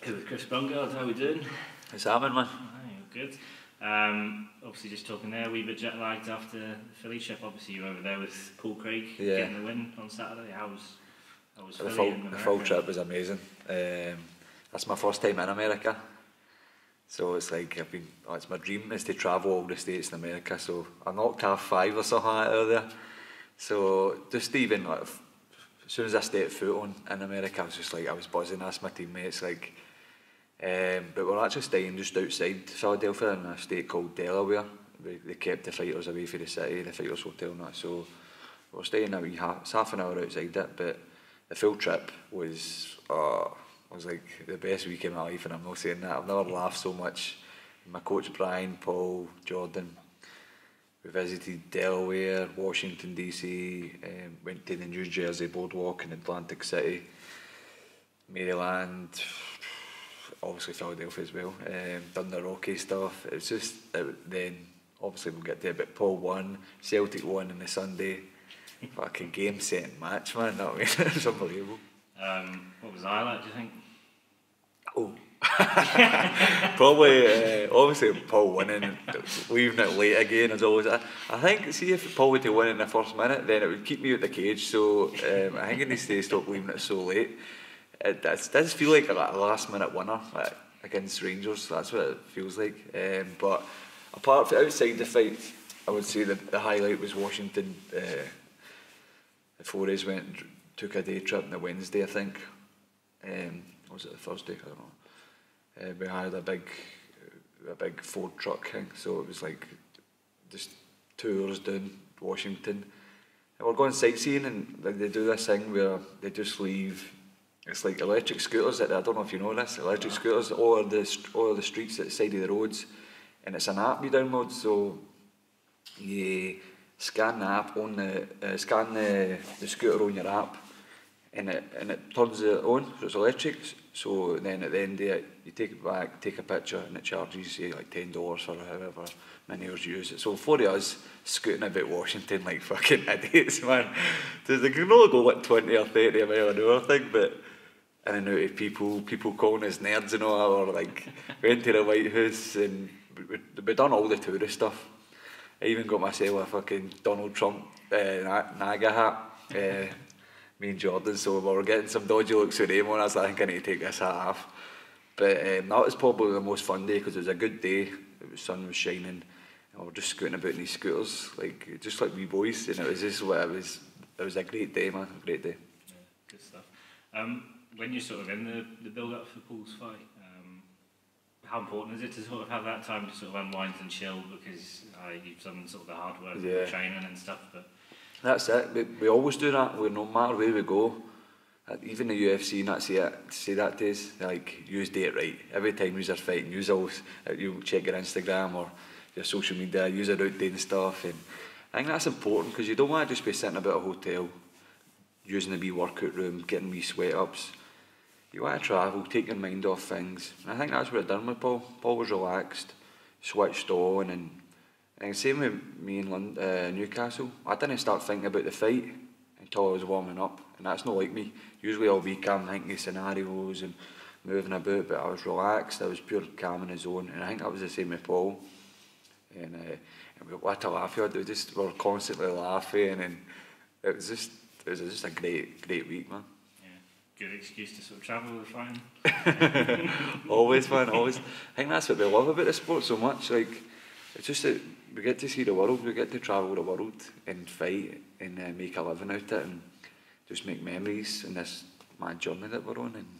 Hey, with Chris Bungard, how we doing? What's happening, man? Good. Obviously, just talking there, a wee bit jet lagged after the Philly trip. Obviously, you were over there with Paul Craig getting the win on Saturday. How was Philly in America? The full trip was amazing. That's my first time in America, so it's like it's my dream is to travel all the states in America. So I knocked half 5 or something out of there. So just even like, as soon as I stepped foot in America, I was just like I was buzzing. Asked my teammates like. But we're actually staying just outside Philadelphia in a state called Delaware. They kept the fighters away from the city, the fighters' hotel and that. So we're staying it's half an hour outside it. But the full trip was like the best week of my life, and I'm not saying that. I've never laughed so much. My coach Brian, Paul, Jordan. We visited Delaware, Washington DC, went to the New Jersey boardwalk in Atlantic City, Maryland. Obviously Philadelphia as well, done the Rocky stuff. It's just, then obviously we'll get to it, but Paul won, Celtic won on the Sunday. Fucking game set match, man, that was it's unbelievable. What was the highlight, do you think? Oh, probably, obviously Paul winning, leaving it late again as always. I think, see if Paul were to win in the first minute, then it would keep me at the cage, so I think it needs to stop leaving it so late. It does feel like a last minute winner against Rangers. That's what it feels like. But apart from outside the fight, I would say the highlight was Washington. The Forays took a day trip on the Wednesday, I think. Was it the Thursday? I don't know. We hired a big Ford truck thing, so it was like just 2 hours down Washington. And we're going sightseeing, and they do this thing where they just leave. It's like electric scooters. I don't know if you know this. Electric scooters all over the streets at the side of the roads, and it's an app you download. So you scan the app on scan the scooter on your app, and it turns it on. So it's electric. So then at the end of it, you take it back, take a picture, and it charges you like $10 for however many hours you use it. So for us scooting about Washington like fucking idiots, man. They can only go like 20 or 30 mile an hour, I think, but. In and out of people calling us nerds and all, or like went to the White House, and we done all the tourist stuff. I even got myself a fucking Donald Trump NAGA hat, me and Jordan, so we were getting some dodgy looks with them on us. I think I need to take this hat off. But that was probably the most fun day because it was a good day, the sun was shining, and we were just scooting about in these scooters, just like wee boys, and it was just it was a great day, man, a great day. Yeah, good stuff. When you're sort of in the build-up for Paul's fight, how important is it to sort of have that time to sort of unwind and chill, because you've done sort of the hard work of training and stuff? But that's it. We always do that. No matter where we go, even the UFC, and that's it. Say that to us, like, you do it right. Every time you're fighting, you check your Instagram or your social media, you're out doing stuff, and I think that's important because you don't want to just be sitting about a hotel, using the wee workout room, getting wee sweat ups. You want to travel, take your mind off things. And I think that's what I done with Paul. Paul was relaxed, switched on, and same with me in Newcastle. I didn't start thinking about the fight until I was warming up, and that's not like me. Usually all week I'm thinking of scenarios and moving about, but I was relaxed, I was pure calm in the zone, and I think that was the same with Paul. And what a laugh we had, we were constantly laughing, and it was just a great week, man. Good excuse to sort of travel with fighting. Always, man, always. I think that's what we love about the sport so much. Like, it's just that we get to see the world, we get to travel the world and fight and make a living out of it and just make memories in this mad journey that we're on. And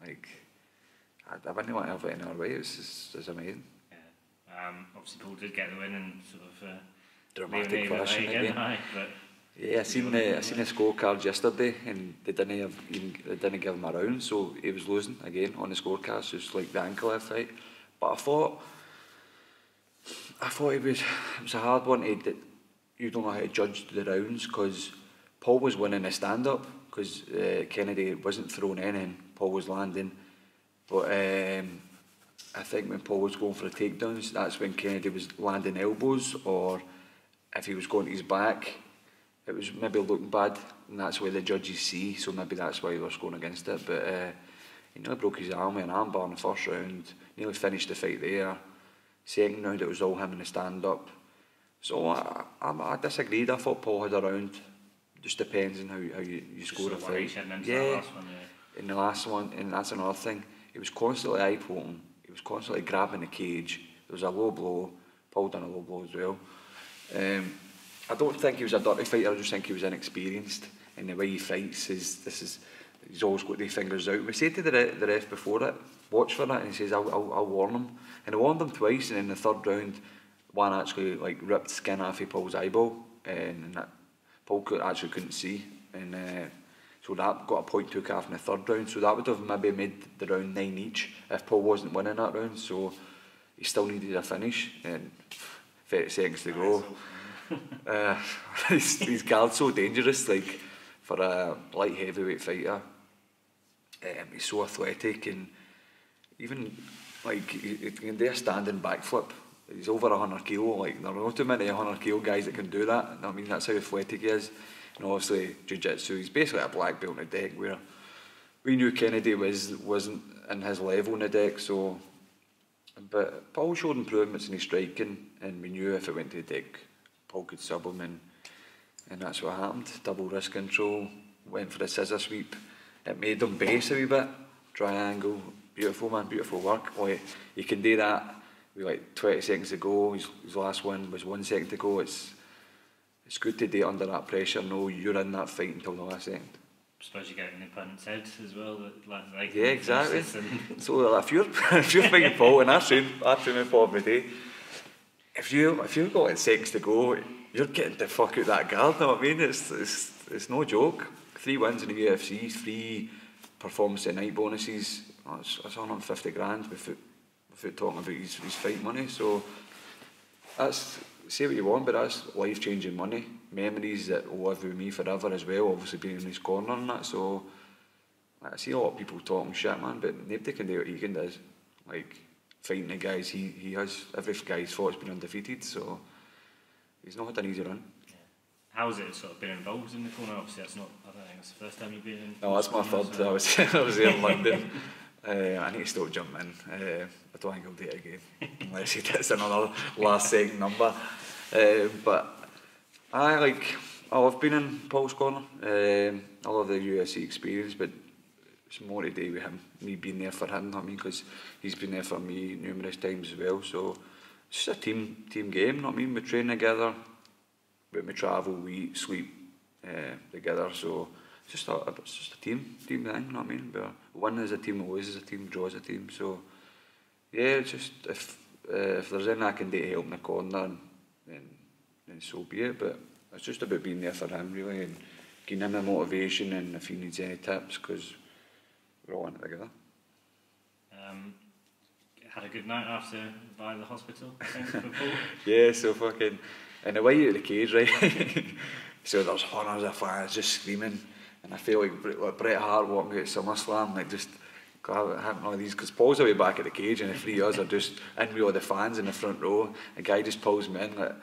like, I wouldn't want to have it any other way. It's amazing. Yeah. Obviously, Paul did get the win and sort of dramatic fashion again. But yeah, I seen the scorecards yesterday, and they didn't give him a round, so he was losing again on the scorecards, just like the Anklev fight. But I thought it was a hard one. You don't know how to judge the rounds because Paul was winning a stand up because Kennedy wasn't throwing anything. Paul was landing, but I think when Paul was going for the takedowns, that's when Kennedy was landing elbows, or if he was going to his back, it was maybe looking bad, and that's why the judges see, so maybe that's why he was going against it. But He nearly broke his arm with an armbar in the first round, nearly finished the fight there. Second round, it was all him in the stand-up. So I disagreed. I thought Paul had a round. Just depends on how you score a fight. Yeah, in the last one, and that's another thing. He was constantly eye-poking. He was constantly grabbing the cage. There was a low blow. Paul done a low blow as well. I don't think he was a dirty fighter. I just think he was inexperienced. And the way he fights he's always got the fingers out. We said to the ref before it, watch for that, and he says, I'll warn him. And I warned him twice, and in the third round, one actually like ripped skin off of Paul's eyeball, and that Paul actually couldn't see, and so that got a point took off in the third round. So that would have maybe made the round 9 each if Paul wasn't winning that round. So he still needed a finish, and 30 seconds to go. His guard's so dangerous, like for a light heavyweight fighter. He's so athletic, and even like he can do a standing backflip. He's over 100 kilo. Like there are not too many 100 kilo guys that can do that. I mean, that's how athletic he is. And obviously jiu-jitsu, he's basically a black belt in the deck, where we knew Kennedy wasn't in his level in the deck. So, but Paul showed improvements in his striking, and we knew if it went to the deck, Paul could sub him, and that's what happened. Double wrist control, went for the scissor sweep. It made him base a wee bit. Triangle, beautiful man, beautiful work. Like, you can do that with like 20 seconds to go. His last one was 1 second to go. It's good to do it under that pressure. No, you're in that fight until the last second. I suppose you get in the opponent's head as well. Like yeah, exactly. So like, if you're fighting Paul, and I train with Paul every day. If you've got seconds to go, you're getting the fuck out that guard. Know what I mean? It's no joke. 3 wins in the UFC, 3 performance at night bonuses. That's 150 grand without talking about his fight money. So that's, say what you want, but that's life changing money. Memories that will live with me forever as well. Obviously being in his corner and that. So I see a lot of people talking shit, man, but nobody can do what he can do. Like fighting the guys he has. Every guy he's fought has been undefeated. So he's not had an easy run. How has it sort of been involved in the corner? Obviously, I don't think it's the first time you've been in. No, that's my third. So. I was there in London. I need to stop jumping. I don't think I'll do it again unless he gets another last second number. But I've been in Paul's corner. I love the UFC experience, but it's more to do with him, me being there for him. I mean, because he's been there for me numerous times as well. So it's just a team game. I mean, we train together. When we travel, we eat, sleep together, so it's just a team thing, you know what I mean? But win as a team, lose as a team, draw as a team. So yeah, it's just if there's anything I can do to help in the corner, then so be it. But it's just about being there for him really, and giving him the motivation, and if he needs any tips, because we're all in it together. Had a good night after by the hospital. For Paul. Yeah, so fucking. And the way out of the cage, right? So there's hundreds of fans just screaming, and I feel like Bret Hart walking out at SummerSlam, like just having all these, because Paul's away back at the cage, and the 3 of us are just in with all the fans in the front row. A guy just pulls me in, like,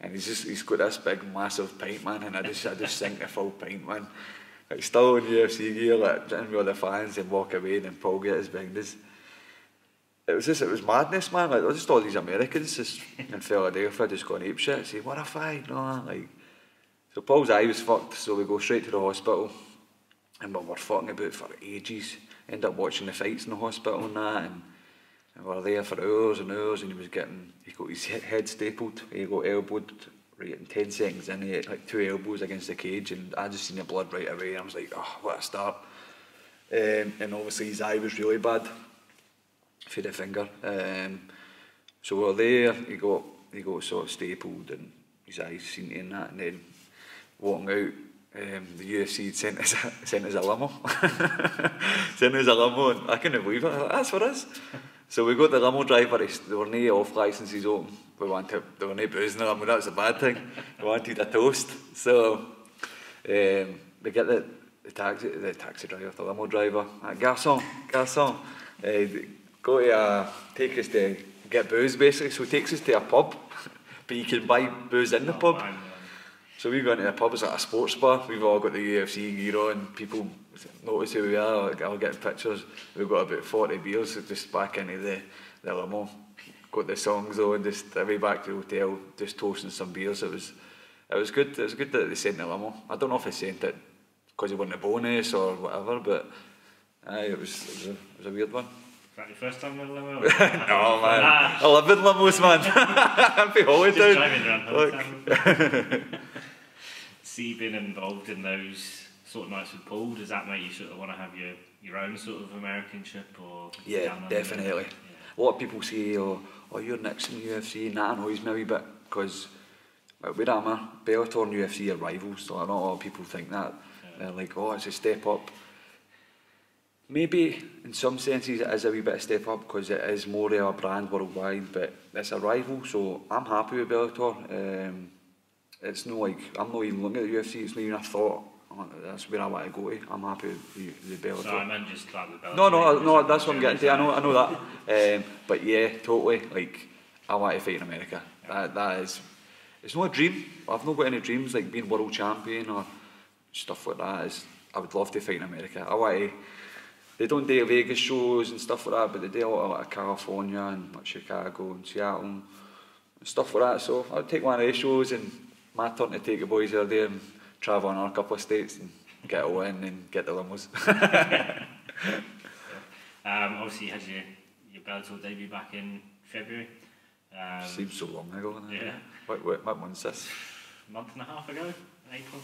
and he's got this big, massive pint, man, and I just sink the full pint, man. Like still in UFC gear, like in with all the fans, and walk away, and then Paul get his binders. It was madness, man. Like, just all these Americans just in Philadelphia just going ape shit, saying, what a fight, no, like. So Paul's eye was fucked, so we go straight to the hospital, and we were fucking about for ages. End up watching the fights in the hospital and that, and we were there for hours and hours, and he got his head stapled, he got elbowed right in 10 seconds in, he had like 2 elbows against the cage, and I just seen the blood right away. I was like, oh, what a start. And obviously his eye was really bad for the finger. So we were there, he got sort of stapled, and his eyes seen in that, and then walking out, the UFC had sent us a limo. Sent us a limo, and I couldn't believe it. That's for us. So we got the limo driver, there were no off licences open. There were no booze in the limo, that was a bad thing. We wanted a toast. So we get the taxi driver, the limo driver, garçon, go to take us to get booze basically. So he takes us to a pub, but you can buy booze in the pub. So we go into the pub, it's like a sports bar, we've all got the UFC gear on, people notice who we are, like, I'll get pictures. We've got about 40 beers just back into the limo, got the songs on, just way back to the hotel, just toasting some beers. It was good that they sent the limo. I don't know if they sent it because they won the bonus or whatever, but it was a weird one. Is that your first time in a limo? No man, I live in limos, man. I'm be always just down. driving around. See, being involved in those sort of nights with Paul, does that make you sort of want to have your own sort of American trip? Or yeah, definitely. Yeah. A lot of people say, oh you're next in the UFC, and that annoys me a wee bit, because where I'm at, Bellator and UFC are rivals, so I know a lot of people think that. Yeah. They're like, oh, it's a step up. Maybe in some senses it is a wee bit of step up, because it is more of a brand worldwide, but it's a rival, so I'm happy with Bellator. It's no like, I'm not even looking at the UFC, it's not even a thought, that's where I want to go to. I'm happy with the Bellator. No, I meant just like the Bellator. No, that's what I'm getting to, I know that. But yeah, totally, like, I want to fight in America. Yeah. That is, it's not a dream, I've not got any dreams like being world champion or stuff like that. I would love to fight in America. I want to, they don't do Vegas shows and stuff like that, but they do a lot of like California and like Chicago and Seattle and stuff like that. So I'd take one of those shows, and my turn to take the boys out there and travel on a couple of states and get a win and get the limos. Obviously you had your Bellator debut back in February. Seems so long ago, doesn't it? Yeah. What month's this? A month and a half ago, April.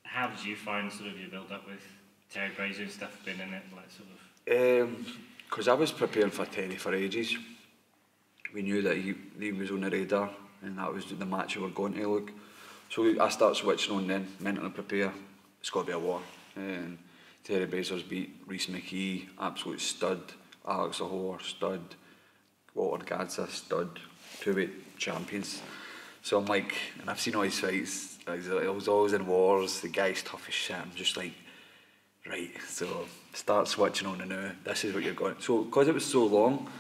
How did you find sort of your build up with Terry Brazier and stuff, been in it, like sort of? Because I was preparing for Terry for ages. We knew that he was on the radar, and that was the match we were going to look. So I started switching on then, mentally prepare. It's got to be a war. And Terry Brazier's beat Rhys McKee, absolute stud. Alex Ahor, stud. Walter Gadza, stud. 2-weight champions. So I'm like, and I've seen all his fights. I was always in wars. The guy's tough as shit. I'm just like, right. So start switching on, and now this is what you're going. So because it was so long,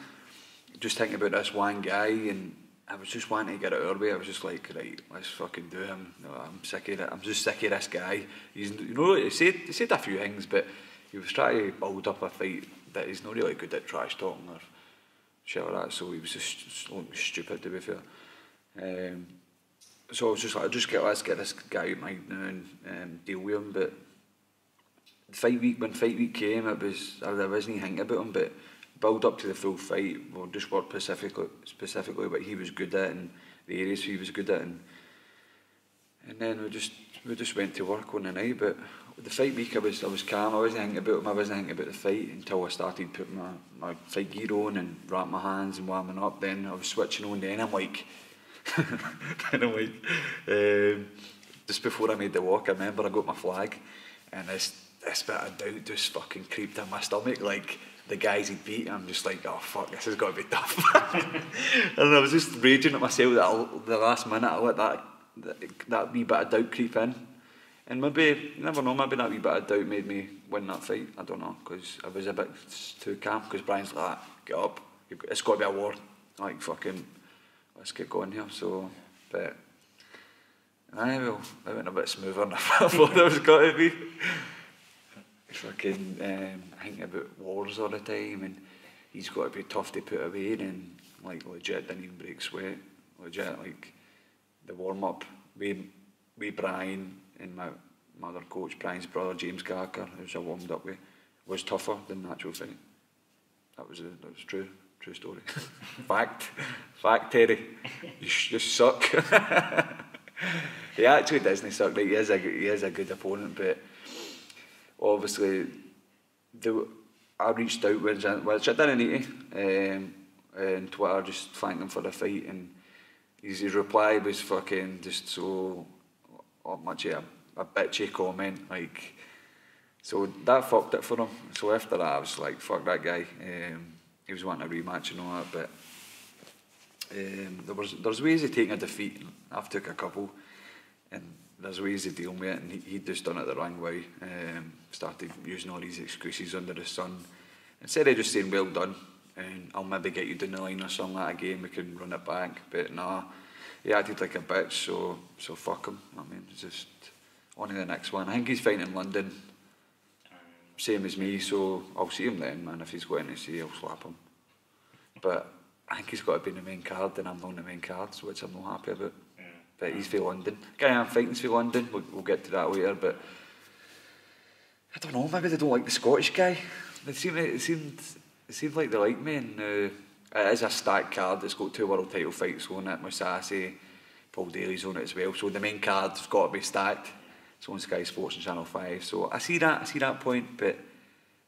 just thinking about this one guy, and I was just wanting to get it our way. I was just like, right, let's fucking do him. No, I'm sick of it. I'm just sick of this guy. He's, you know, he said a few things, but he was trying to build up a fight that he's not really good at trash talking or shit like that. So he was just looking stupid, to be fair. So I was just like, let's get this guy out my now and deal with him. But when fight week came, I wasn't thinking about him, but build up to the full fight, we'll just work specifically what he was good at and the areas he was good at, and then we just went to work on the night. But the fight week I was calm, I wasn't thinking about him, I wasn't thinking about the fight until I started putting my fight gear on and wrapping my hands and warming up. Then I was switching on, then I'm like, just before I made the walk, I remember I got my flag, and this bit of doubt just fucking creeped in my stomach, like the guys he'd beat. I'm just like, oh fuck, this has got to be tough. And I was just raging at myself that the last minute I let that wee bit of doubt creep in. And maybe, you never know, maybe that wee bit of doubt made me win that fight. I don't know, because I was a bit too calm, because Brian's like, get up, it's got to be a war. Like, fucking, let's get going here. So, but, well, I went a bit smoother than I thought it was got to be. Fucking thinking about wars all the time, and he's got to be tough to put away, and like legit didn't even break sweat. Legit, like the warm up with Brian and my other coach, Brian's brother James Carker, who I warmed up with, was tougher than the actual fight. That was true story. Fact, Terry, you just suck. He actually doesn't suck. Like, he is a good opponent, but obviously, I reached out, which I didn't need to, on Twitter, just thanking him for the fight, and his reply was fucking just so much of a bitchy comment, like, so that fucked it for him. So after that, I was like, fuck that guy. He was wanting a rematch and all that, but there's ways of taking a defeat. I've took a couple, and there's ways of dealing with it, and he'd just done it the wrong way. Started using all these excuses under the sun. Instead of just saying, well done, and I'll maybe get you down the line or something like that again, we can run it back. But nah, he acted like a bitch, so fuck him. I mean, just on to the next one. I think he's fighting in London, same as me, so I'll see him then, man. If he's going to see, I'll slap him. But I think he's got to be in the main card, and I'm not on the main card, which I'm not happy about. Yeah. But he's for London. Guy I'm fighting's for London. We'll get to that later, but I don't know. Maybe they don't like the Scottish guy. It seemed like they like me, and it is a stacked card. It's got 2 world title fights on it. Mousasi, Paul Daly's on it as well. So the main card's got to be stacked. It's on Sky Sports and Channel 5. So I see that point, but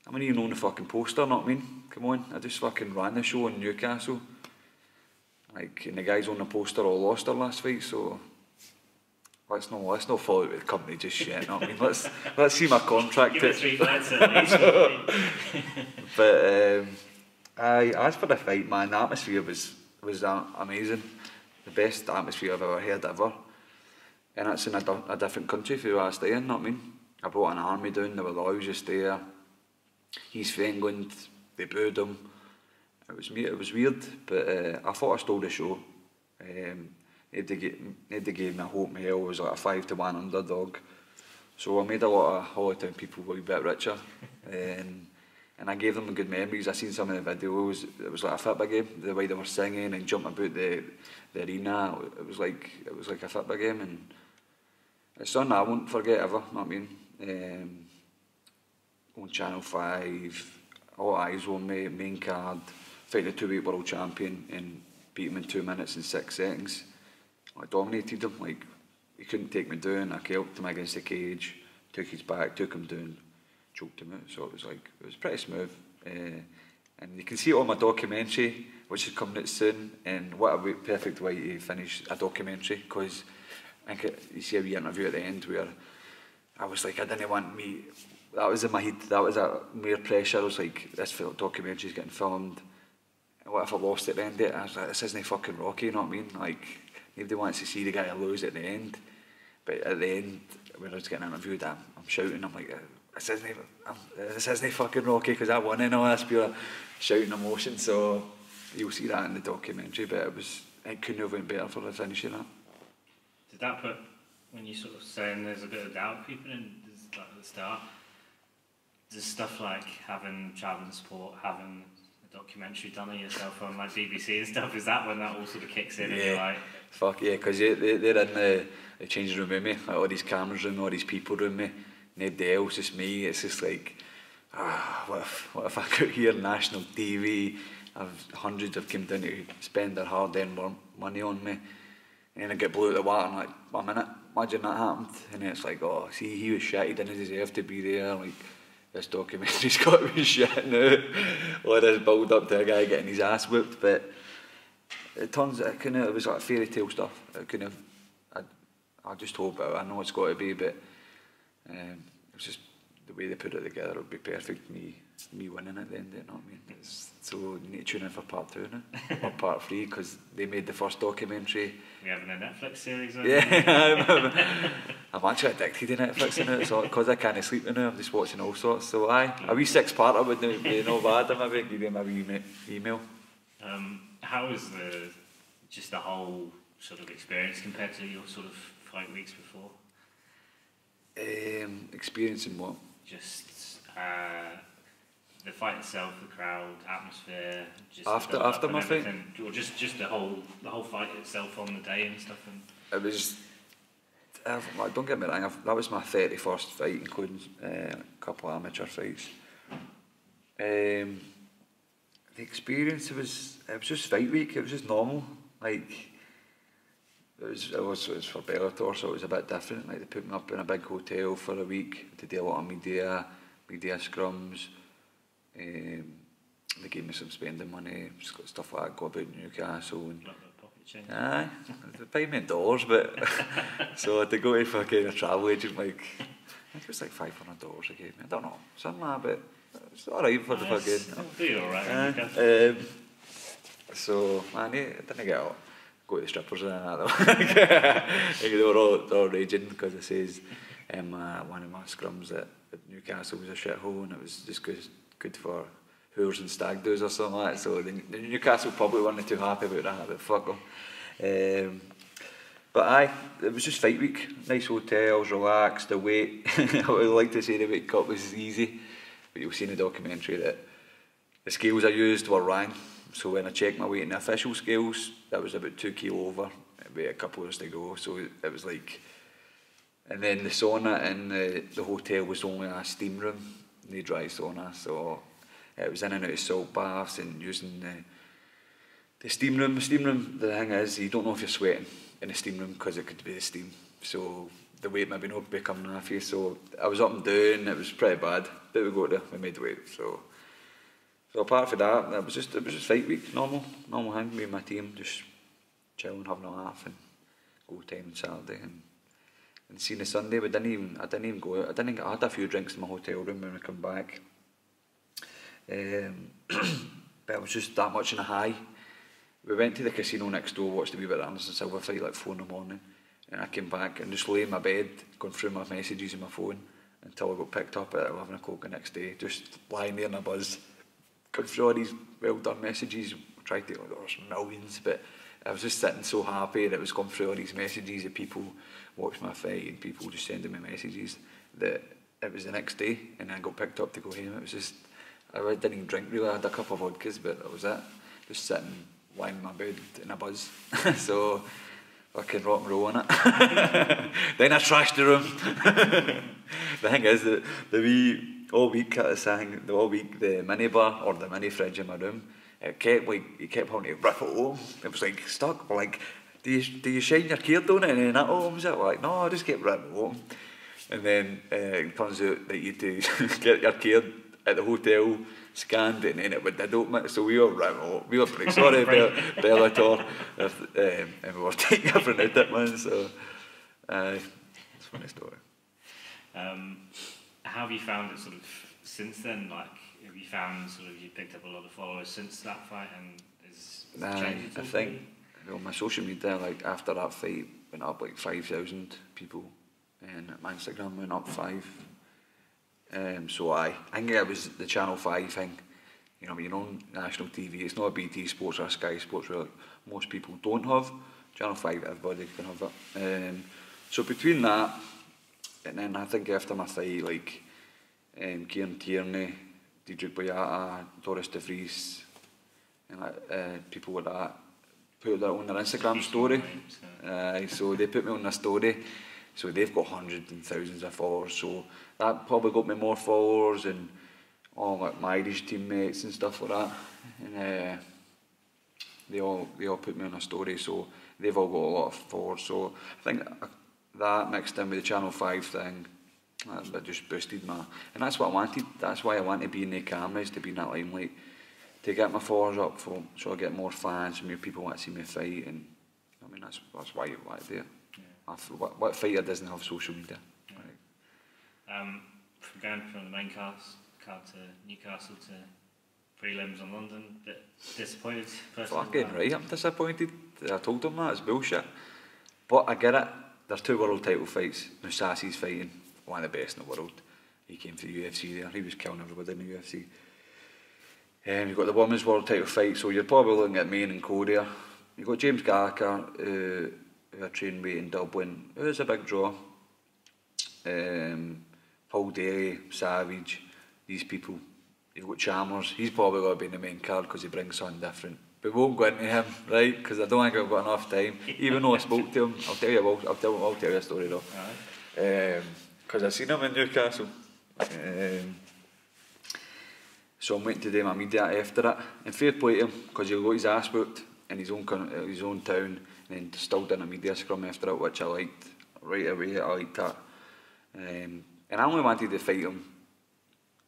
I mean, even on the fucking poster, not I mean. Come on, I just fucking ran the show in Newcastle. Like, and the guys on the poster all lost their last fight, so let's not follow it with the company just yet. Not I mean, let's see my contract. Give it 3 fights at least. But as for the fight, man, the atmosphere was amazing. The best atmosphere I've ever heard ever. And it's in a different country for I stay in, not I mean. I brought an army down, there were loads just there. He's from England, they booed him. It was weird, but I thought I stole the show. They gave me a hope in hell. It was like a 5-1 underdog. So I made a lot of Hollytown people a wee bit richer. And I gave them good memories. I seen some of the videos. It was like a football game. The way they were singing and jumping about the arena. It was like a football game, and it's something I won't forget ever. I mean, on Channel 5, all eyes on me, main card, fight the 2-weight world champion and beat him in 2 minutes and 6 seconds. I dominated him. Like, he couldn't take me down. I helped him against the cage, took his back, took him down, choked him out. So it was pretty smooth. And you can see it on my documentary, which is coming out soon. And what a perfect way to finish a documentary, because I think you see a wee interview at the end where I was like, I didn't want me. That was in my head. That was a mere pressure. I was like, this documentary's getting filmed. What if I lost at the end of it? I was like, this isn't fucking Rocky, you know what I mean? Like, nobody wants to see the guy lose at the end. But at the end, when I was getting interviewed, I'm shouting. I'm like, this isn't fucking Rocky, because I won and all. That's pure shouting emotion. So you'll see that in the documentary. But it couldn't have been better for the finish of that. Did that put, when you sort of saying there's a bit of doubt people in like at the start, does stuff like having travelling support, having a documentary done on yourself on like BBC and stuff, is that when that all sort of kicks in? Yeah. And you're like, fuck yeah, because they're in the changing room with me, like all these cameras around me, all these people around me, nobody else, just me. It's just like, what if I got here on national TV? Hundreds have come down to spend their hard-earned money on me, and then I get blew out the water and like, 1 minute, imagine that happened. And then it's like, oh, see, he was shit, he didn't deserve to be there. Like, this documentary's got to be shit now. All this build up to a guy getting his ass whipped, but it was like fairy tale stuff. I just hope I know it's got to be, but it's just the way they put it together. It would be perfect. Me winning at the end of it, you know what I mean? So you need to tune in for part 2 now, or part 3, because they made the first documentary. We having a Netflix series? Yeah, I'm actually addicted to Netflix now, so because I can't sleep now, I'm just watching all sorts. So a wee 6-parter would be no bad. I maybe give them a wee email. How was the whole sort of experience compared to your sort of fight weeks before? Experiencing what? Just the fight itself, the crowd, atmosphere. Just after my fight, or just the whole fight itself on the day and stuff. And it was. Don't get me wrong. That was my 31st fight, including a couple of amateur fights. The experience it was just fight week. It was just normal. Like it was for Bellator, so it was a bit different. Like they put me up in a big hotel for a week to do a lot of media scrums. They gave me some spending money, stuff like that. Go about Newcastle and aye, they paid me in dollars, but so to go to fucking a travel agent, like I think it was like $500 they gave me. I don't know, something like that, but it's alright for the fucking. It'll be alright. So man, I didn't get out. Go to the strippers and that though. They were all raging because it says one of my scrums at Newcastle was a shithole, and it was just good for whores and stag do's or something like that. So the Newcastle probably weren't too happy about that, but fuck them. But aye, it was just fight week. Nice hotels, relaxed, the weight. I would like to say the weight cut was easy, but you'll see in the documentary that the scales I used were wrong. So when I checked my weight in the official scales, that was about 2 kilo over. About a couple of hours to go, so it was like. And then the sauna in the hotel was only a steam room, no dry sauna. So it was in and out of salt baths and using the steam room. The steam room, the thing is, you don't know if you're sweating in the steam room because it could be the steam. So the weight maybe not becoming off you. So I was up and down. It was pretty bad. But we got there. We made the weight. So apart from that, it was just fight week. Normal thing. Me and my team just chilling, having a laugh, and go time on Saturday and seeing the Sunday. I didn't even go out. I had a few drinks in my hotel room when we come back. But it was just that much in a high. We went to the casino next door, watched the wee bit of Anderson Silva fight like 4 in the morning, and I came back and just lay in my bed going through my messages on my phone until I got picked up at 11 o'clock the next day, just lying there in a buzz, going through all these well done messages. Tried to, there was millions, but I was just sitting so happy that it was going through all these messages of people watching my fight and people just sending me messages, that it was the next day and I got picked up to go home. It was just, I didn't even drink really. I had a couple of vodkas, but that was it. Just sitting, lying in my bed in a buzz. So fucking rock and roll on it. Then I trashed the room. The thing is that all week the mini bar or the mini fridge in my room, it kept having to rip it home. It was like stuck. We're like, do you shine your card on it and then that opens it? We're like, no, I just kept ripping it home. And then it turns out that you had to get your card at the hotel, scanned it, and then it would open it. So we were ripping it home. We were pretty sorry, Bellator, and we were taking everything out it, man. So it's a funny story. How have you found it sort of since then? Like, have you found sort of you picked up a lot of followers since that fight, and is changed? I think my social media, like after that fight, went up like 5,000 people, and my Instagram went up 5. So I think it was the Channel 5 thing. You know, you're on national TV. It's not a BT Sports or a Sky Sports where most people don't have. Channel 5, everybody can have it. So between that, and then I think after my fight, like Kieran Tierney, Diedrich Boyata, Doris de Vries, and like, people like that put that on their Instagram story. So they put me on their story. So they've got hundreds and thousands of followers. So that probably got me more followers and all like my Irish teammates and stuff like that. And they all put me on a story. So they've all got a lot of followers. So I think that mixed in with the Channel 5 thing, that just boosted my. And that's what I wanted. That's why I want to be in the cameras, to be in that limelight, to get my followers up, so I get more fans, more people want to see me fight. And I mean that's why you want to do it. What fighter doesn't have social media? Yeah. Right. From going from the main card to Newcastle to prelims in London, a bit disappointed personally? Fucking right, I'm disappointed. I told them that, it's bullshit. But I get it. There's 2 world title fights. Mousasi's fighting, one of the best in the world. He came to the UFC there, he was killing everybody in the UFC. You've got the women's world title fight, so you're probably looking at Maine and Cody. You've got James Gallagher, who I trained with in Dublin, it was a big draw. Paul Daly, Savage, these people. You've got Chalmers, he's probably going to be in the main card because he brings something different. But we won't go into him, right? Because I don't think I've got enough time. Even though I spoke to him, I'll tell you a story though. Because I've seen him in Newcastle. So I'm waiting to do my media after it. And fair play to him, because he'll got his ass booked in his own town. And then still done a media scrum after it, which I liked right away. I liked that, and I only wanted to fight him,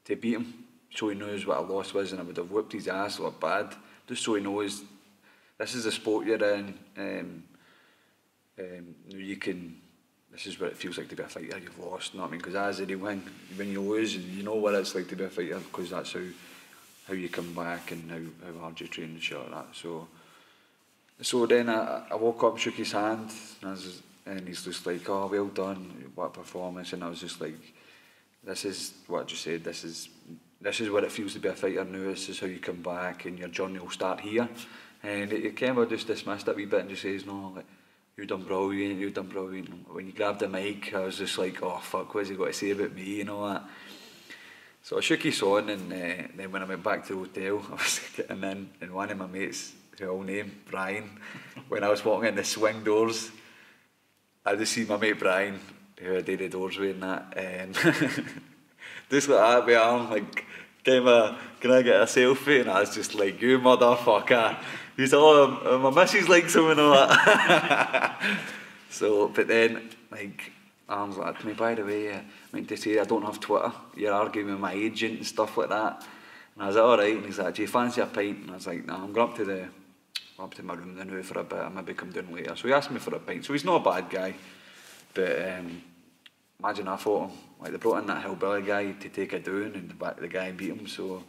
to beat him, so he knows what a loss was, and I would have whipped his ass a lot bad, just so he knows this is the sport you're in. You can. This is what it feels like to be a fighter. You've lost, you know what I mean? Because as a win, when you lose, and you know what it's like to be a fighter, because that's how you come back and how hard you train and shit like that. So then I woke up, shook his hand, and he's just like, oh, well done, what a performance. And I was just like, this is what I just said, this is what it feels to be a fighter now, this is how you come back and your journey will start here. And it came, I just dismissed it a wee bit and just says, no, like, you've done brilliant, you've done brilliant. When you grabbed the mic, I was just like, oh fuck, what's he got to say about me and all that. So I shook his on, and then when I went back to the hotel, I was getting in, and one of my mates, who I'll name, Brian, when I was walking in the swing doors, I just see my mate Brian, who I did the doors with and that, and just like that, with arm, like, can I get a selfie? And I was just like, you motherfucker. He's all, my missus likes him and all that. So, but then, like, Arm's like to me, by the way, I meant to say I don't have Twitter. You're arguing with my agent and stuff like that. And I was like, alright. And he's like, do you fancy a pint? And I was like, nah, I'm going up to my room now for a bit. I maybe come down later. So he asked me for a pint. So he's not a bad guy. But imagine I fought him. Like, they brought in that hillbilly guy to take it down, and the guy beat him. So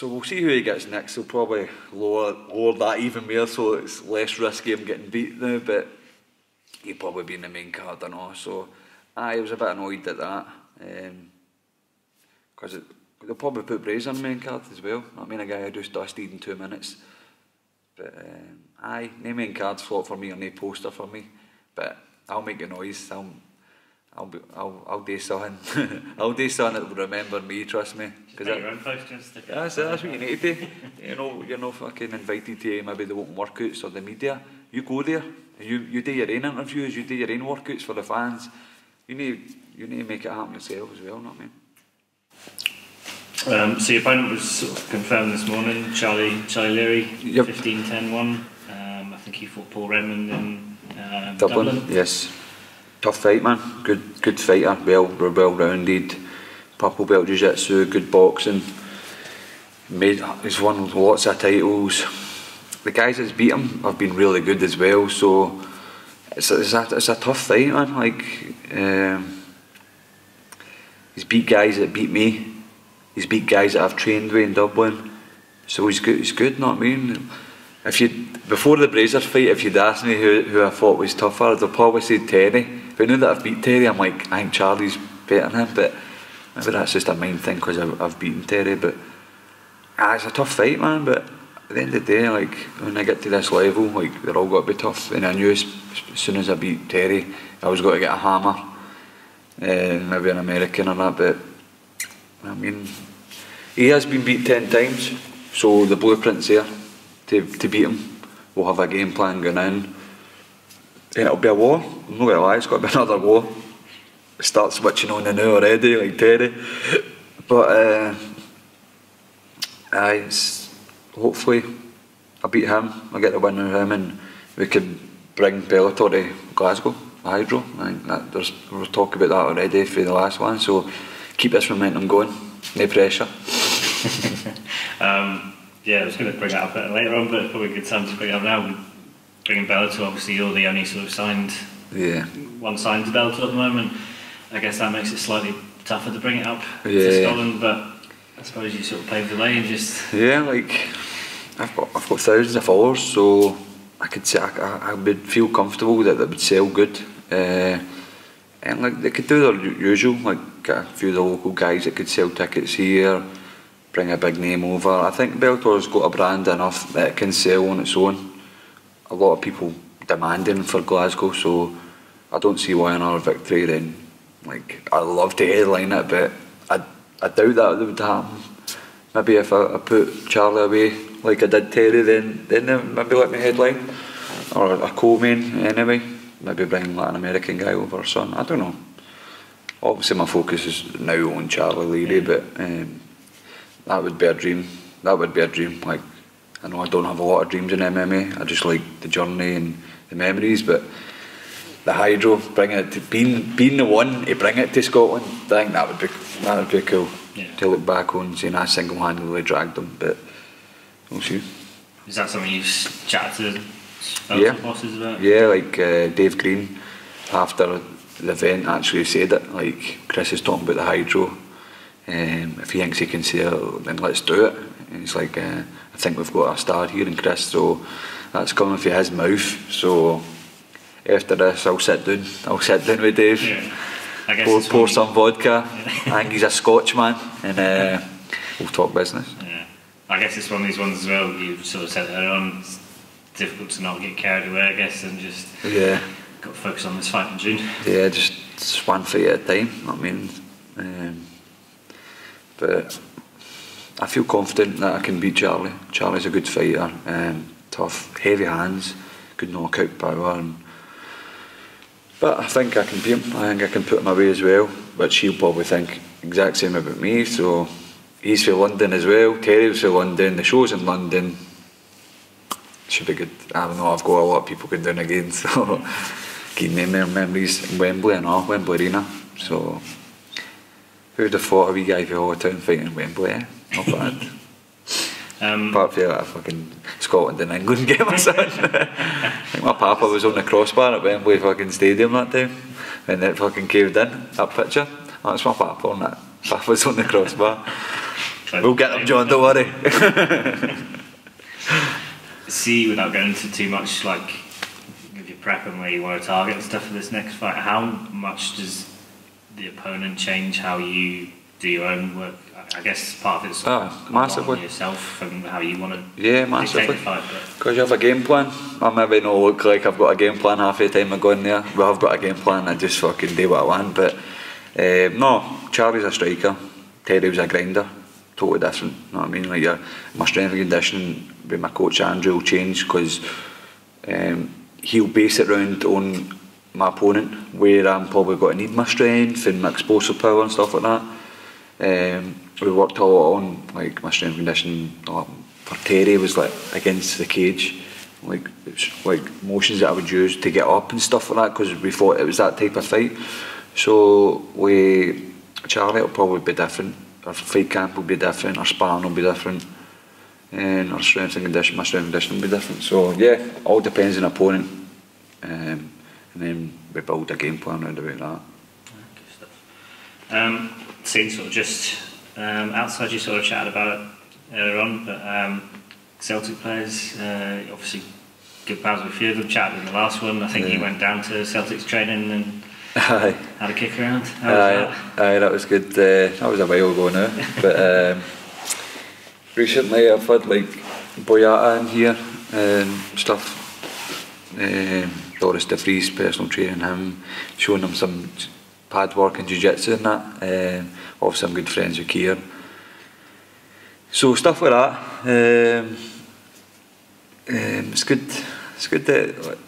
we'll see who he gets next. He'll probably lower that even more, so it's less risky him getting beat now. But he'll probably be in the main card and all. So I was a bit annoyed at that, because they'll probably put Brazier on the main card as well. I mean, a guy who just dusted in 2 minutes. But no main card slot for me or no poster for me. But I'll make a noise. I'll do something. I'll do something that will remember me. Trust me. Just make your own posters. That's what you need to do. You're not fucking invited to maybe the open workouts or the media. You go there. You do your own interviews. You do your own workouts for the fans. You need to make it happen yourself as well. Not me. So your opponent was sort of confirmed this morning, Charlie Leary, yep. 15-10-1. I think he fought Paul Redmond in Dublin. Yes, tough fight, man. Good fighter. Well-rounded. Purple belt jiu-jitsu. Good boxing. He's won lots of titles. The guys that's beat him have been really good as well. So it's a tough fight, man. Like he's beat guys that beat me. He's beat guys that I've trained with in Dublin, so he's good. He's good, not I mean. Before the Brazier fight, if you'd asked me who I thought was tougher, I'd have probably said Terry. But now that I've beat Terry, I'm like, I think Charlie's better than him. But maybe that's just a mind thing because I've beaten Terry. But it's a tough fight, man. But at the end of the day, like when I get to this level, like they're all got to be tough. And I knew as soon as I beat Terry, I was going to get a hammer, maybe an American or that. But I mean, he has been beat 10 times, so the blueprint's there to beat him. We'll have a game plan going in, and it'll be a war. I'm not going to lie, it's got to be another war. Start switching on the now already, like Terry. But hopefully I beat him, I get the win with him, and we could bring Bellator to Glasgow, Hydro. I think there was talk about that already for the last one, so keep this momentum going, no pressure. Yeah, I was going to bring that up later on, but it's probably a good time to bring it up now. Bringing Bellator, obviously you're the only sort of one signed to Bellator at the moment. I guess that makes it slightly tougher to bring it up to Scotland, but I suppose you sort of paved the way and just... Yeah, like, I've got thousands of followers, so I could say I would feel comfortable that it would sell good. And like they could do their usual, like get a few of the local guys that could sell tickets here, bring a big name over. I think Bellator's got a brand enough that it can sell on its own. A lot of people demanding for Glasgow, so I don't see why another victory then. Like I'd love to headline it, but I doubt that would happen. Maybe if I put Charlie away like I did Terry, then maybe let me headline, or a co-main anyway. Maybe bring like an American guy over or something. I don't know. Obviously my focus is now on Charlie Leary, but that would be a dream. That would be a dream. Like I know I don't have a lot of dreams in MMA. I just like the journey and the memories, but the Hydro, bringing it to being the one to bring it to Scotland, I think that would be cool. Yeah. To look back on saying I single-handedly dragged them, but we'll see. Is that something you've chatted to Bellator bosses about? Yeah, like Dave Green after the event actually said it. Like Chris is talking about the Hydro. If he thinks he can sell, then let's do it. And he's like, I think we've got a star here in Chris, so that's coming from his mouth. So after this, I'll sit down with Dave. Yeah. Pour some vodka. Yeah. I think he's a Scotchman, and we'll talk business. Yeah. I guess it's one of these ones as well. You sort of said earlier on, difficult to not get carried away, I guess, and just got to focus on this fight in June. Yeah, just one fight at a time. I mean, but I feel confident that I can beat Charlie. Charlie's a good fighter, tough, heavy hands, good knockout power. But I think I can beat him. I think I can put him away as well. But he'll probably think exact same about me. So he's for London as well. Terry's for London. The show's in London. Should be good. I don't know. I've got a lot of people going down again. So keen memories in Wembley and all, Wembley Arena. So who'd have thought a wee guy for Halltown fighting in Wembley? Eh? Not bad. Apart from that fucking Scotland and England game or something. I think my papa was on the crossbar at Wembley fucking stadium that time when it fucking caved in, that picture. That's my papa on that. Papa's on the crossbar. We'll get them, John, don't worry. See, without going into too much, like, if you're prepping where you want to target and stuff for this next fight, how much does the opponent change how you do your own work? I guess part of it's massively. On yourself and how you want to massively. the fight. Because you have a game plan. I maybe not look like I've got a game plan half the time I go in there. Well, I've got a game plan, I just fucking do what I want. But no, Charlie's a striker, Terry was a grinder, totally different. You know what I mean? Like my strength and conditioning with my coach Andrew will change because he'll base it around on my opponent, where I'm probably going to need my strength and my explosive power and stuff like that. We worked a lot on like my strength and conditioning. For Terry was like against the cage, like motions that I would use to get up and stuff like that because we thought it was that type of fight. So with Charlie it'll probably be different. Our fight camp will be different. Our sparring will be different, and our strength and conditioning, my strength and conditioning will be different. So yeah, all depends on the opponent, and then we build a game plan around about that. Seeing sort of just outside, you sort of chatted about it earlier on, but Celtic players, obviously good pals with a few of them, chatted in the last one. I think you went down to Celtic's training and had a kick around. How was that? That was good. That was a while ago now, but recently I've had like Boyata in here and stuff. Doris DeVries, personal training him, showing him some pad work and jiu-jitsu and that. Obviously I'm good friends with Kier. So stuff like that. It's good that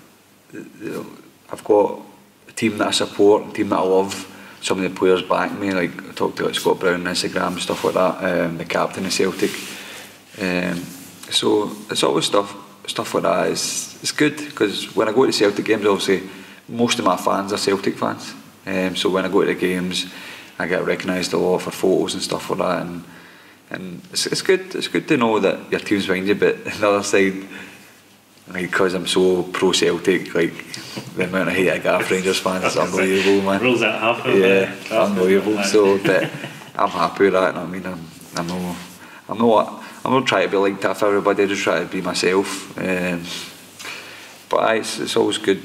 I've got a team that I support, a team that I love. Some of the players back me, like I talked to like Scott Brown on Instagram and stuff like that, the captain of Celtic. So it's always stuff like that. It's good because when I go to Celtic games, obviously most of my fans are Celtic fans. So when I go to the games, I get recognised a lot for photos and stuff like that, and it's good. It's good to know that your team's behind you. But on the other side, like, because I'm so pro Celtic, like the amount of hate I get for Rangers fans is unbelievable, man. Rules out half of it. Yeah, unbelievable. So, but I'm happy with that. I mean, I'm not trying to be like that for everybody. I just try to be myself. But it's always good,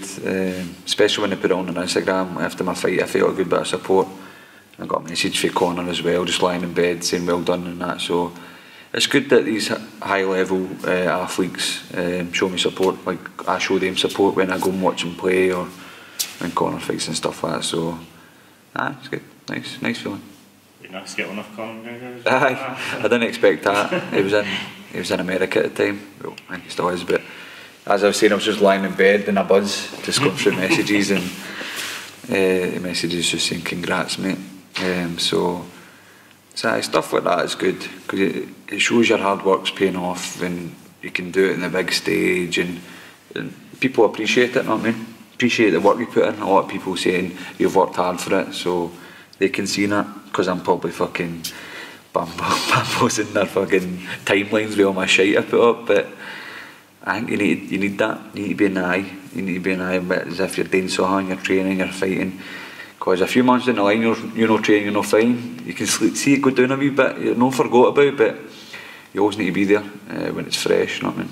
especially when they put it on Instagram after my fight. I felt a good bit of support. I got a message from Connor as well, just lying in bed saying well done and that. So it's good that these high level athletes show me support. Like I show them support when I go and watch them play or when Connor fights and stuff like that. So it's good, nice feeling. Nice to get one off Connor. I didn't expect that. He was in America at the time. Well, I think he still is, but as I was saying, I was just lying in bed in a buzz, just going through messages, and the messages just saying congrats, mate. So stuff like that is good because it shows your hard work's paying off and you can do it in the big stage, and people appreciate it. You know what I mean? Appreciate the work you put in. A lot of people saying you've worked hard for it, so they can see that because I'm probably fucking bamboozling their fucking timelines with all my shit I put up, but I think you need that. You need to be an eye. You need to be an eye as if you're doing so hard, you're training, you're fighting. Because a few months down the line, you're not training, you're not fighting. You can see it go down a wee bit. You're not forgot about, but you always need to be there when it's fresh. You know what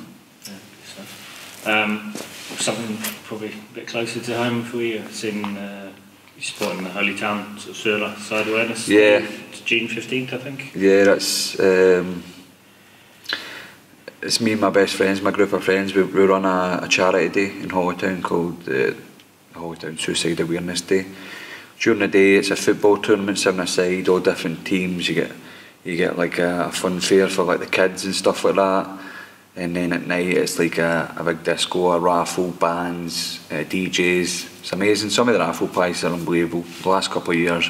I mean? Something probably a bit closer to home for you. It's in you're supporting the Holy Town sort of suicide awareness. Yeah. It's June 15th, I think. Yeah, that's. it's me and my best friends, my group of friends. We run a charity day in Holytown called the Holytown Suicide Awareness Day. During the day, it's a football tournament, 7-a-side, all different teams. You get like a fun fair for like the kids and stuff like that. And then at night, it's like a big disco, a raffle, bands, DJs. It's amazing. Some of the raffle prices are unbelievable. The last couple of years,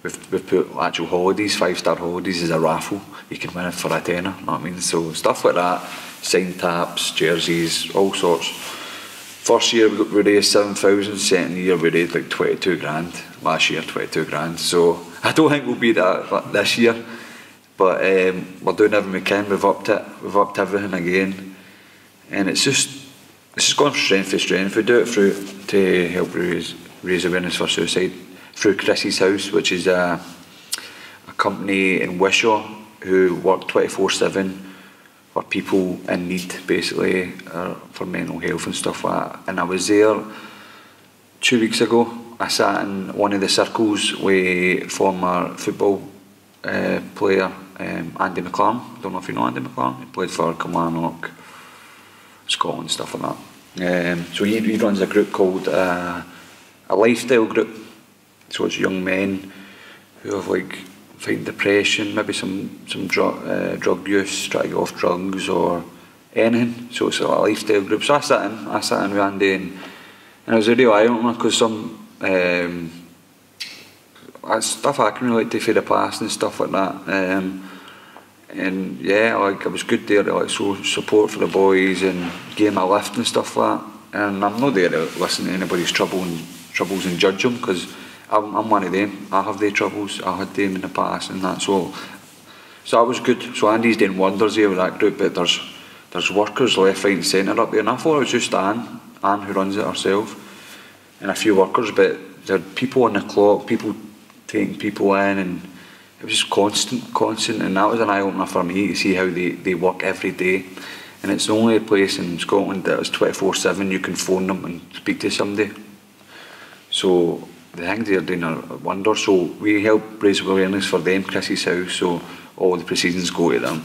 we've put actual holidays, 5-star holidays as a raffle. You can win it for a tenner, you know what I mean? So stuff like that, signed taps, jerseys, all sorts. First year we raised 7,000, second year we raised like 22 grand. Last year 22 grand. So I don't think we'll be that this year. But we're doing everything we can. We've upped it. We've upped everything again. And it's just going from strength to strength. We do it through to help raise awareness for suicide through Chrissy's House, which is a company in Wishaw who work 24/7 for people in need, basically, for mental health and stuff like that. And I was there 2 weeks ago. I sat in one of the circles with former football player Andy McLaren. I don't know if you know Andy McLaren. He played for Kilmarnock, Scotland, stuff like that. So he runs a group called a lifestyle group. So it's young men who have like fighting depression, maybe some drug use, try to get off drugs or anything. So it's a lifestyle group. So I sat in with Andy, and it was a real eye opener because some stuff I can relate to for the past and stuff like that. And yeah, like it was good there to like show support for the boys and give them a lift and stuff like that. And I'm not there to listen to anybody's troubles and judge them, because I'm one of them. I have their troubles. I had them in the past and that. So that was good. So Andy's doing wonders here with that group. But there's workers left, right, and centre up there. And I thought it was just Anne who runs it herself, and a few workers. But there are people on the clock, people taking people in, and it was just constant. And that was an eye opener for me to see how they work every day. And it's the only place in Scotland that is 24/7. You can phone them and speak to somebody. So the things they're doing are a wonder. So we help raise awareness for them, Chrissy's House, so all the proceedings go to them.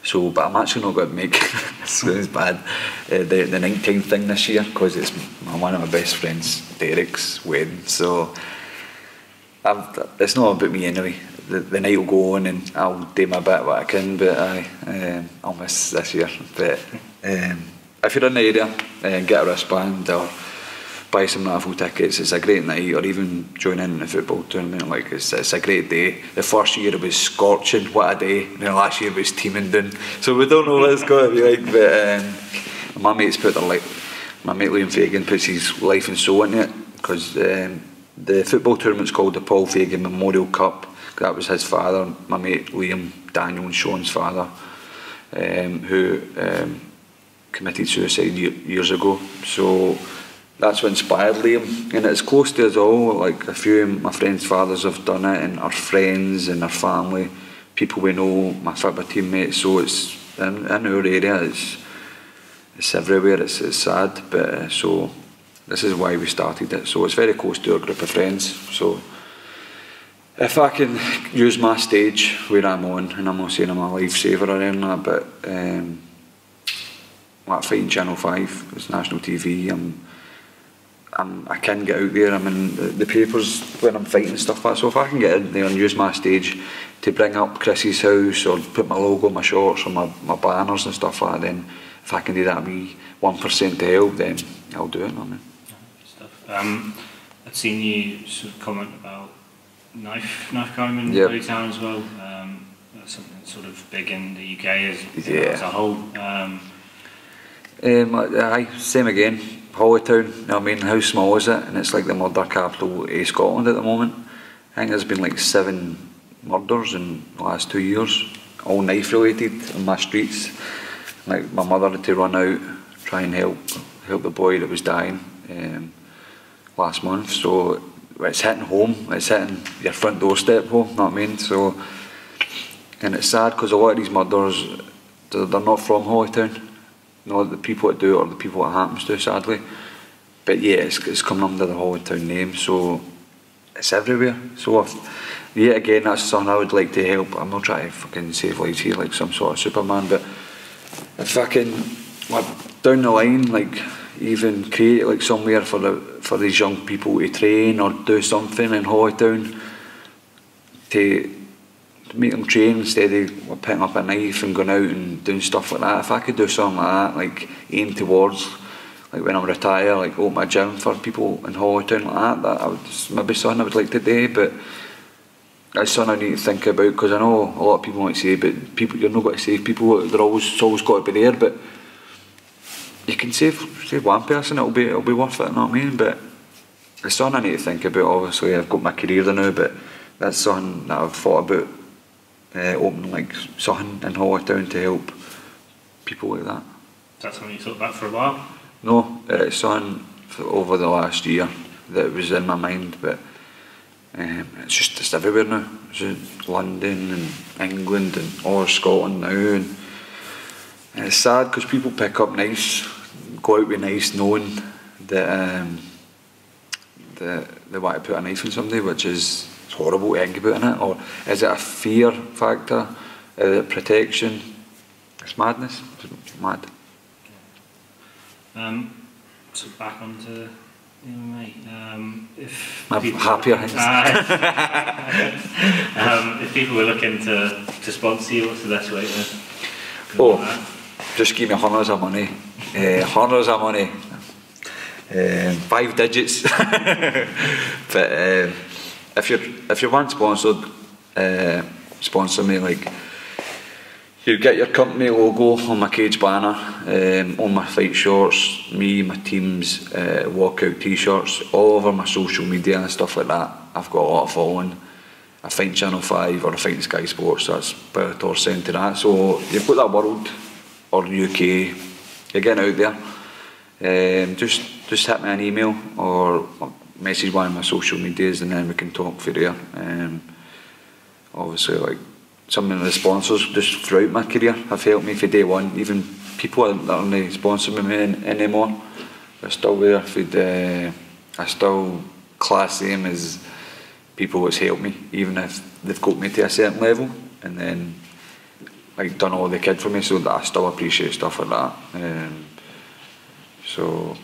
So, but I'm actually not going to make it sounds bad, the 19th thing this year, because it's one of my best friends, Derek's wedding. So it's not about me anyway. The night will go on and I'll do my bit what I can, but I'll miss this year. But if you're in the area, get a wristband or buy some raffle tickets. It's a great night, or even join in the football tournament. Like it's a great day. The first year it was scorching, what a day. And then last year it was teeming down. So we don't know what it's going to be like. But my mates my mate Liam Fagan puts his life and soul into it, because the football tournament's called the Paul Fagan Memorial Cup. That was his father, my mate Liam, Daniel and Sean's father, who committed suicide years ago. So that's what inspired Liam, and it's close to us all. Like a few of my friends' fathers have done it, and our friends and our family, people we know, my football teammates. So it's in our area. It's everywhere. It's sad, but so this is why we started it. So it's very close to our group of friends. So if I can use my stage where I'm on, and I'm not saying I'm a lifesaver or anything like that, but like fighting Channel 5, it's national TV. I can get out there. I'm in the papers when I'm fighting and stuff like that. So if I can get in there and use my stage to bring up Chrissy's House, or put my logo on my shorts or my banners and stuff like that, then if I can do that wee 1% to help, then I'll do it. I mean. I've seen you sort of comment about knife crime in yep. Town as well. That's something that's sort of big in the UK as a whole. Same again. Holytown, you know what I mean, how small is it? And it's like the murder capital of Scotland at the moment. I think there's been like 7 murders in the last 2 years, all knife related on my streets. Like my mother had to run out, try and help the boy that was dying last month. So it's hitting home, it's hitting your front doorstep home, you know what I mean? So, and it's sad because a lot of these murders, they're not from Holytown. Not the people that do it or the people it happens to, sadly. But yeah, it's coming under the Holytown name, so it's everywhere. So yet again, that's something I would like to help. I'm not trying to fucking save lives here like some sort of Superman, but if I can, like, down the line, like, even create like somewhere for these young people to train or do something in Holytown to make them train instead of picking up a knife and going out and doing stuff like that. If I could do something like that, like aim towards, like when I'm retired, like open a gym for people in Holytown like that I would maybe something I would like to do, but that's something I need to think about, because I know a lot of people might say, but people, you're not going to save people, it's always got to be there, but you can save one person, it'll be worth it, you know what I mean? But it's something I need to think about. Obviously I've got my career there now, but that's something that I've thought about, opening like something in Holytown to help people like that. Is that something you thought about for a while? No, it's something over the last year that was in my mind, but it's everywhere now. It's in London and England and all of Scotland now, and it's sad because people pick up knives, go out with knives knowing that they want to put a knife in somebody, which is horrible to think about, innit? Or is it a fear factor? Is it protection? It's madness. It's mad. So back onto MMA. If I'm people, happier. if people were looking to sponsor you, what's the best way to? Oh, just give me hundreds of money. Hundreds of money. 5 digits. But if you want sponsored, sponsor me. Like, you get your company logo on my cage banner, on my fight shorts, me, my team's walkout t-shirts, all over my social media and stuff like that. I've got a lot of following. I fight Channel 5 or I fight Sky Sports, that's Bellator centre that. So you've got that world, or UK, you're getting out there. Just hit me an email or message one of my social medias, and then we can talk for there. Obviously, like, some of the sponsors just throughout my career have helped me for day one. Even people that aren't sponsoring me anymore, they're still there. I still class them as people that's helped me, even if they've got me to a certain level, and then like done all they could for me, so that I still appreciate stuff like that. So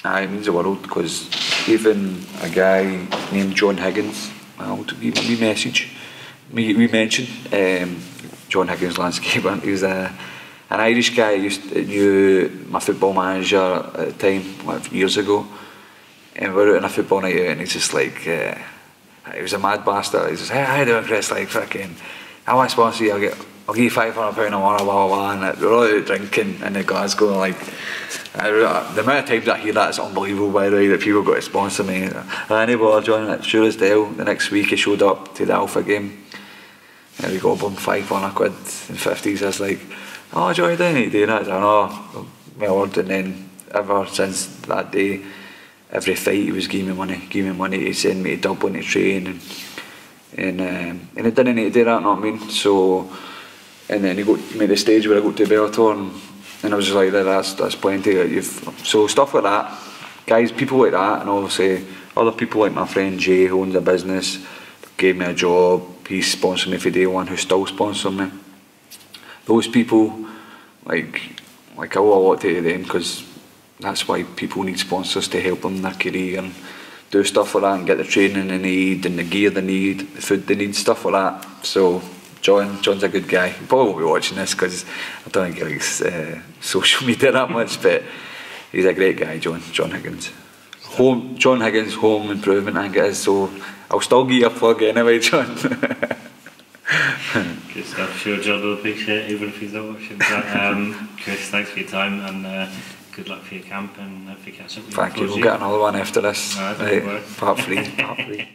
it means the world, because even a guy named John Higgins, we mentioned John Higgins landscaper. He was an Irish guy who knew my football manager at the time, like years ago, and we were out on a football night out, and he's just like, he was a mad bastard. He says, "Hey, how you doing, Chris? Like, fucking, I want to sponsor you. I'll give you £500 a month, blah blah blah." And we're all out drinking in Glasgow. Like, the amount of times I hear that is unbelievable. By the way, that people got to sponsor me. Any bother, John? Sure as hell. The next week he showed up to the Alpha game. And we got him £500 in 50s. I was like, "Oh, Johnny, didn't he do that?" I know, my word. And then ever since that day, every fight he was giving me money to send me to Dublin to train, and he didn't need to do that, you know what I mean? So, and then he got me to the stage where I got to Bellator, and I was just like, that's plenty. So stuff like that, guys, people like that, and obviously other people like my friend Jay, who owns a business, gave me a job. He sponsored me for day one, who still sponsor me. Those people, like I owe a lot to them, because that's why people need sponsors, to help them in their career and do stuff like that, and get the training they need and the gear they need, the food they need, stuff like that. So John's a good guy. He probably won't be watching this, because I don't think he likes social media that much, but he's a great guy, John Higgins. John Higgins Home Improvement, I think it is, so I'll still give you a plug anyway, John. Good stuff. Sure, John will appreciate it, even if he's not watching. But, Chris, thanks for your time, and good luck for your camp, and hopefully catch up with you. Thank you. We'll get another one after this. Part 3. Part 3.